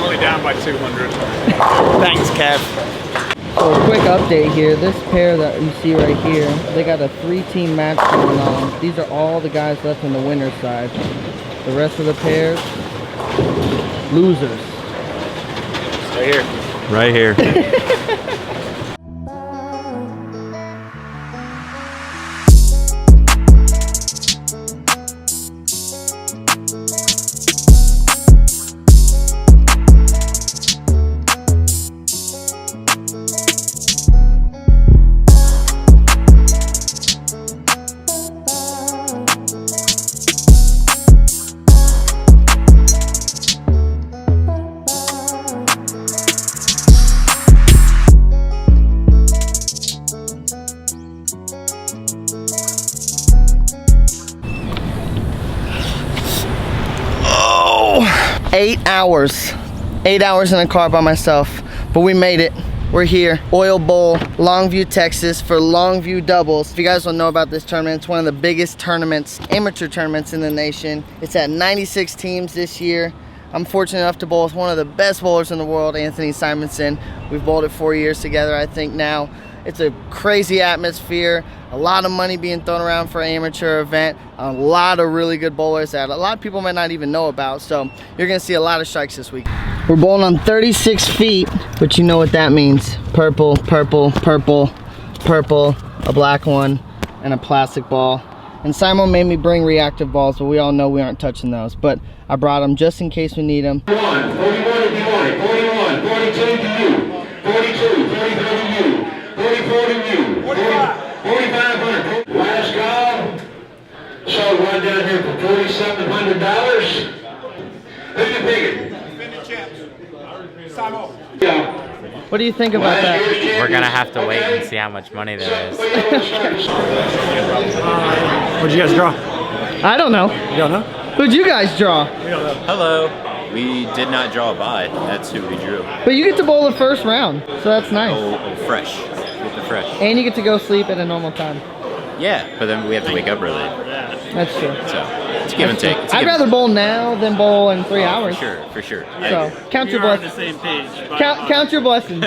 Only down by 200. Thanks, Kev. So a quick update here. This pair that you see right here, they got a 3-team match going on. These are all the guys left on the winner's side. The rest of the pairs, losers. Right here. Right here. Oh, 8 hours. 8 hours in a car by myself, but we made it. We're here, Oil Bowl, Longview, Texas for Longview doubles. If you guys don't know about this tournament, it's one of the biggest tournaments, amateur tournaments in the nation. It's at 96 teams this year. I'm fortunate enough to bowl with one of the best bowlers in the world, Anthony Simonson. We've bowled it 4 years together, I think now. It's a crazy atmosphere, a lot of money being thrown around for an amateur event, a lot of really good bowlers that a lot of people might not even know about, so you're gonna see a lot of strikes this week. We're bowling on 36 feet, but you know what that means. Purple, purple, purple, purple, a black one, and a plastic ball. And Simo made me bring reactive balls, but we all know we aren't touching those. But I brought them just in case we need them. 41 if you want it, 41, 42 to you, 42, 33 to you, 44 to you, 4,500. Last call. So one down here for $4,700. Who you picking? Simo. Yeah. What do you think about that? We're gonna have to wait and see how much money there is. What'd you guys draw? I don't know. You don't know? Who'd you guys draw? Hello. We did not draw a bye. That's who we drew. But you get to bowl the first round, so that's nice. Oh, fresh. Get the fresh. And you get to go sleep at a normal time. Yeah, but then we have to wake up early. That's true. So it's give and take. It's I'd give rather bowl now than bowl in 3 hours. For sure. So count your blessings. We're on the same page. Count your blessings.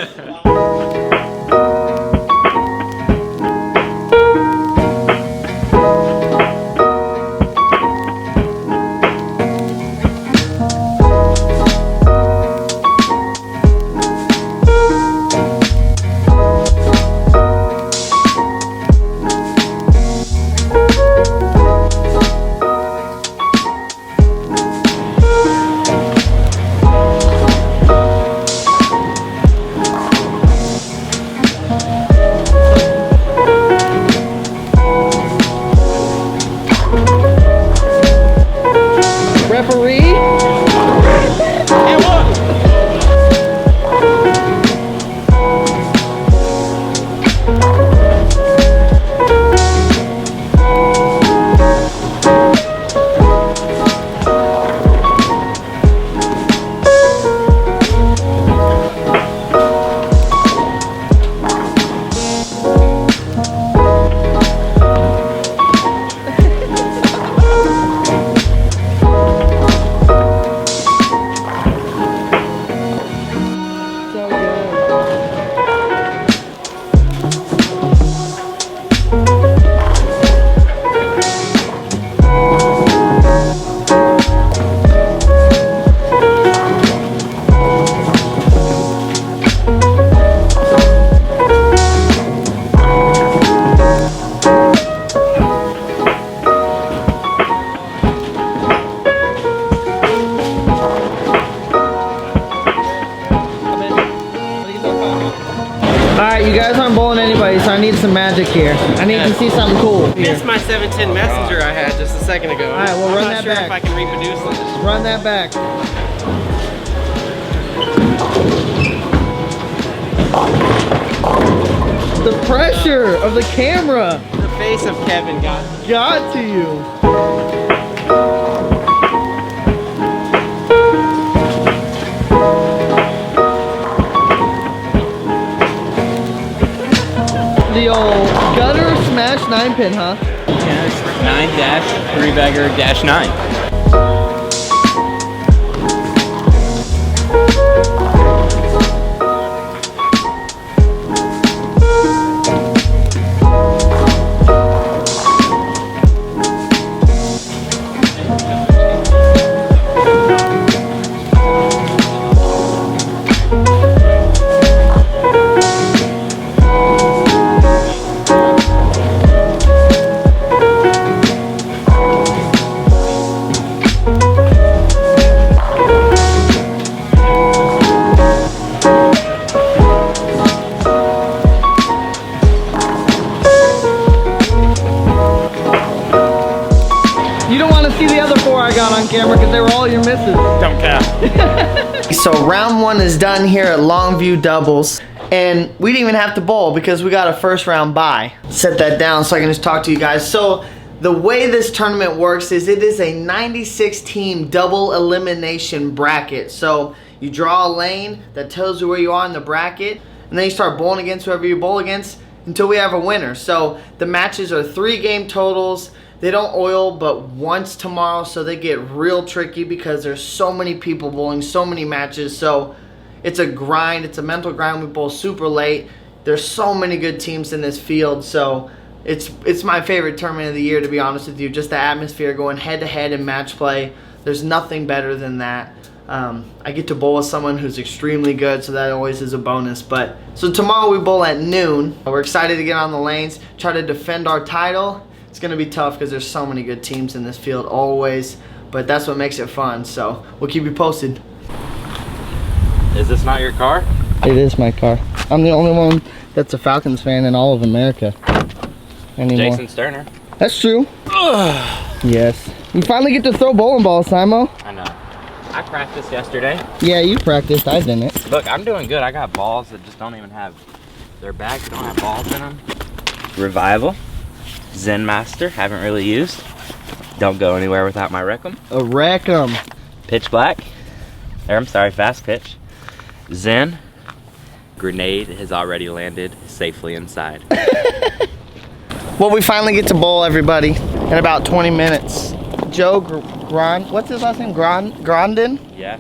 Referee. And one. Alright, you guys aren't bowling anybody, so I need some magic here. I need to see something cool. Missed my 710 messenger I had just a second ago. Alright, well run that back. I'm not sure if I can reproduce this. Run that back. The pressure of the camera The face of Kevin got to you. The old gutter smash 9-pin, huh? Yeah, it's 9-3-bagger-9. You don't want to see the other 4 I got on camera because they were all your misses. Don't care. So round 1 is done here at Longview Doubles. And we didn't even have to bowl because we got a first round bye. Set that down so I can just talk to you guys. So the way this tournament works is it is a 96 team double elimination bracket. So you draw a lane that tells you where you are in the bracket, and then you start bowling against whoever you bowl against until we have a winner. So the matches are 3 game totals. They don't oil but once tomorrow, so they get real tricky because there's so many people bowling, so many matches. So it's a grind, it's a mental grind. We bowl super late. There's so many good teams in this field, so it's my favorite tournament of the year, to be honest with you. Just the atmosphere, going head to head in match play. There's nothing better than that. I get to bowl with someone who's extremely good, so that always is a bonus. But so tomorrow we bowl at noon. We're excited to get on the lanes, try to defend our title. It's gonna be tough because there's so many good teams in this field always, but that's what makes it fun. So we'll keep you posted. Is this not your car? It is my car. I'm the only one that's a Falcons fan in all of America anymore. Jason Sterner. That's true. Yes. You finally get to throw bowling balls, Simo. I know. I practiced yesterday. Yeah, you practiced. I didn't. Look, I'm doing good. I got balls that just don't even have, their bags don't have balls in them. Revival. Zen Master, haven't really used. Don't go anywhere without my Recum. A wreck 'em. Pitch Black. Or I'm sorry, Fast Pitch. Zen. Grenade has already landed safely inside. Well, we finally get to bowl, everybody, in about 20 minutes. Joe what's his last name? Grondin? Yeah.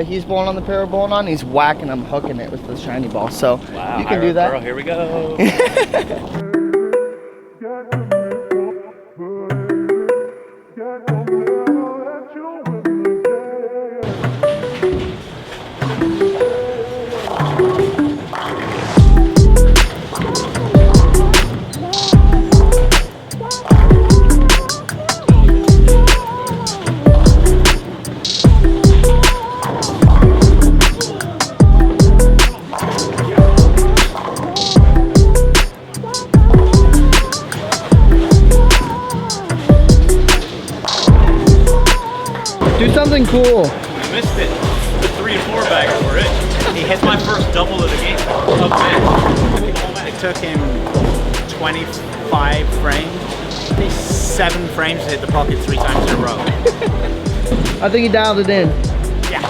He's bowling on the pair we're bowling on. He's whacking them, hooking it with the shiny ball. So Wow, you can do that. Girl, here we go. Do something cool. I missed it. The 3 and 4 baggers were it. He hit my first double of the game. It took him 25 frames. 7 frames to hit the pocket 3 times in a row. I think he dialed it in. Yeah.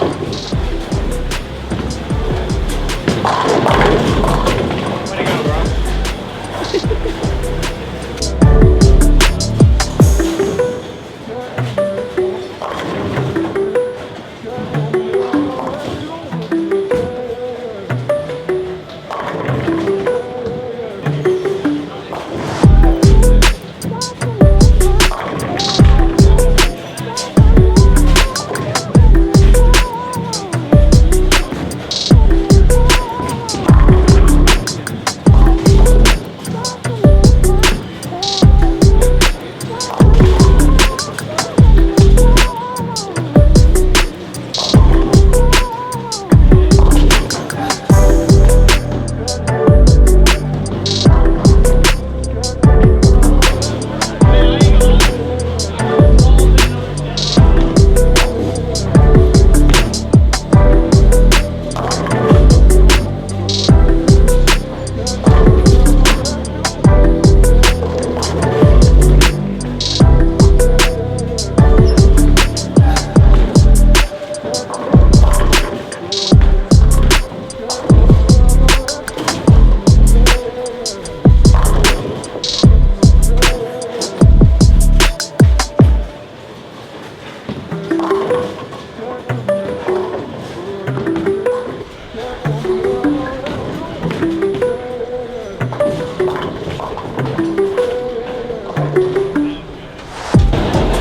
Way to go, bro.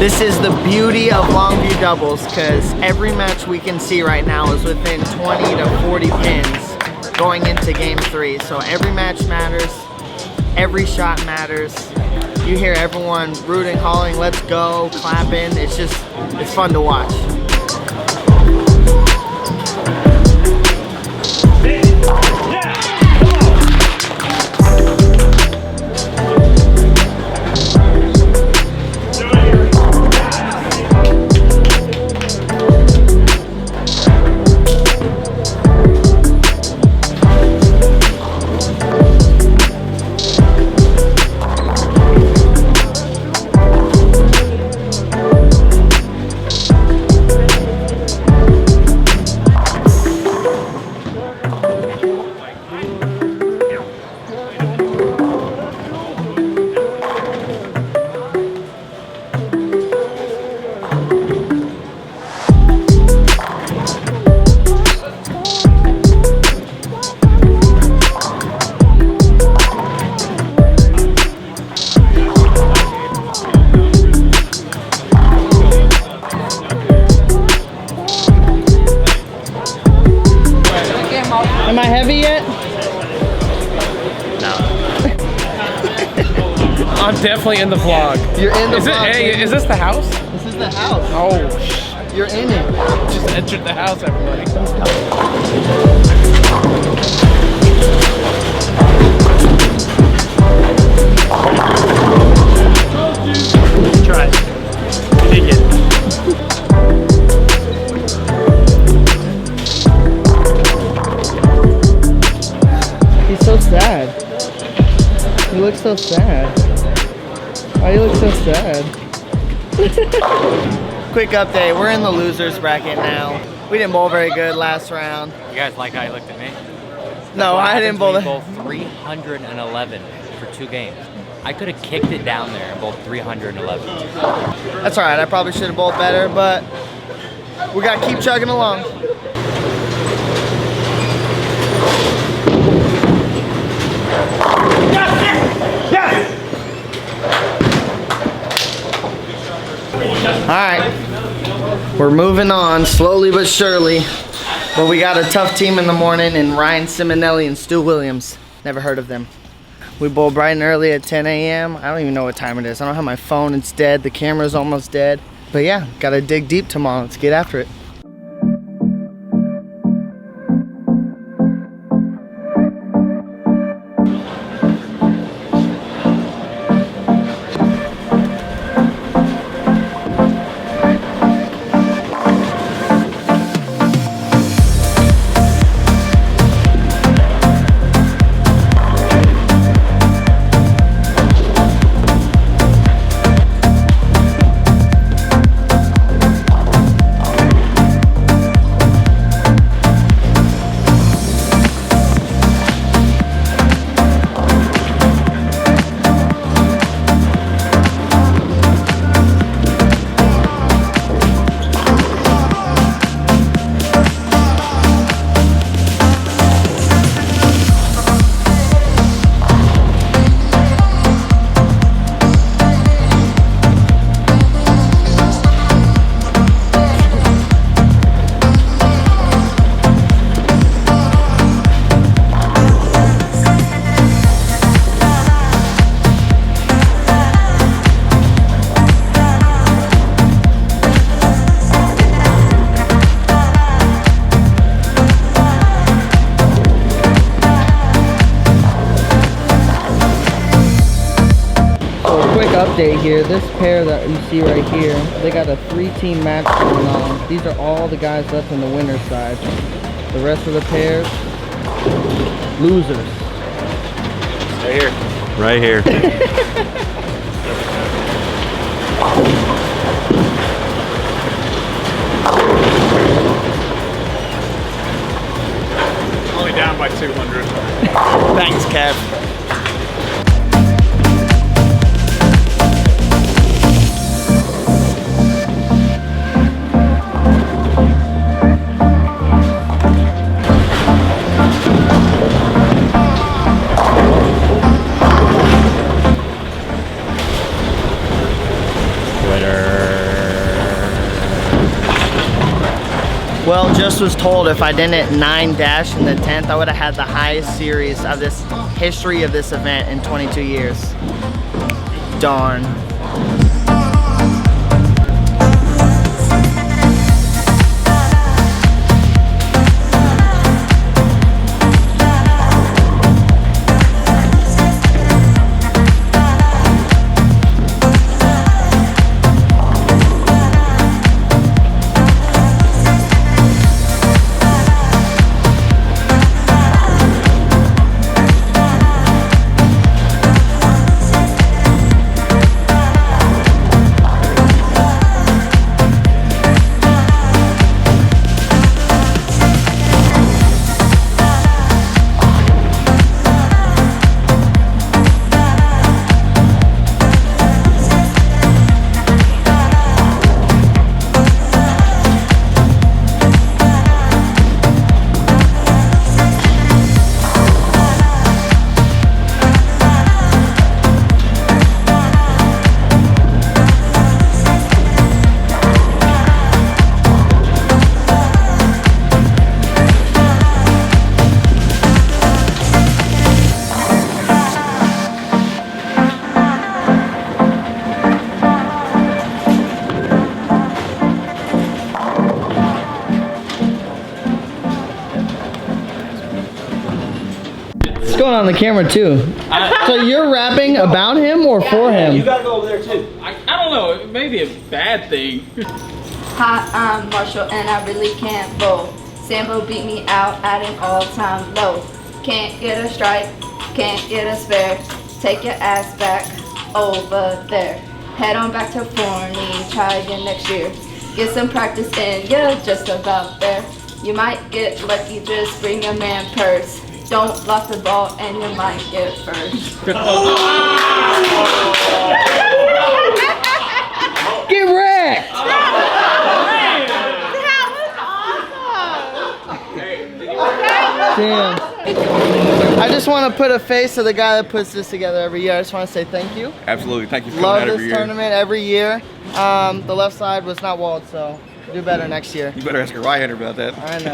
This is the beauty of Longview doubles, because every match we can see right now is within 20 to 40 pins going into game 3. So every match matters, every shot matters. You hear everyone rooting, calling, let's go, clapping. It's fun to watch. Am I heavy yet? No. I'm definitely in the vlog. You're in the Is it? vlog, Hey, baby. is this the house? This is the house. Oh, You're in it. just entered the house, everybody. Try it. Dig it. He's so sad. He looks so sad. Why do you look so sad? Quick update, we're in the losers bracket now. We didn't bowl very good last round. You guys like how you looked at me? No, I didn't bowl We that. bowled 311 for 2 games. I could have kicked it down there and bowled 311. That's alright, I probably should have bowled better, but we gotta keep chugging along. Alright, we're moving on slowly but surely. But we got a tough team in the morning in Ryan Simonelli and Stu Williams. Never heard of them. We bowl bright and early at 10 a.m. I don't even know what time it is. I don't have my phone, it's dead. The camera's almost dead. But yeah, gotta dig deep tomorrow. Let's get after it. Update here, this pair that you see right here, they got a 3-team match going on. These are all the guys left on the winner's side. The rest of the pairs, losers. Right here. Right here. Only down by 200. Thanks, Kev. Winner. Well, just was told if I didn't 9 dash in the 10th, I would have had the highest series of this history of this event in 22 years. Darn. What's going on the camera too? So you're rapping about him or for him? You gotta go over there too. I don't know. It may be a bad thing. Hi, I'm Marshall and I really can't bowl. Sambo beat me out at an all-time low. Can't get a strike, can't get a spare. Take your ass back over there. Head on back to Forney, try again next year. Get some practice in, you're just about there. You might get lucky, just bring a man purse. Don't lock the ball and you might get first. Get wrecked! Damn. I just want to put a face to the guy that puts this together every year. I just want to say thank you. Absolutely, thank you for Love coming out every this year. tournament every year. The left side was not walled, so do better next year. You better ask your right-hander about that. I know,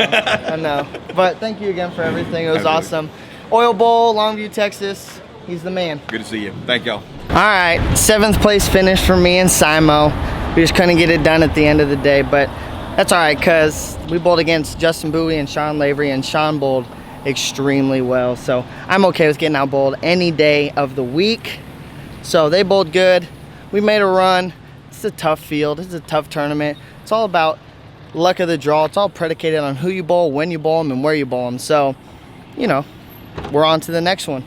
I know. But thank you again for everything. It was Absolutely. awesome. Oil Bowl, Longview, Texas. He's the man. Good to see you. Thank y'all. All right, 7th place finish for me and Simo. We just couldn't get it done at the end of the day, but that's all right because we bowled against Justin Bowie and Sean Lavery, and Sean bowled extremely well. So I'm okay with getting out bowled any day of the week. So they bowled good. We made a run. It's a tough field. It's a tough tournament. It's all about luck of the draw. It's all predicated on who you bowl, when you bowl them, and where you bowl them. So, you know, we're on to the next one.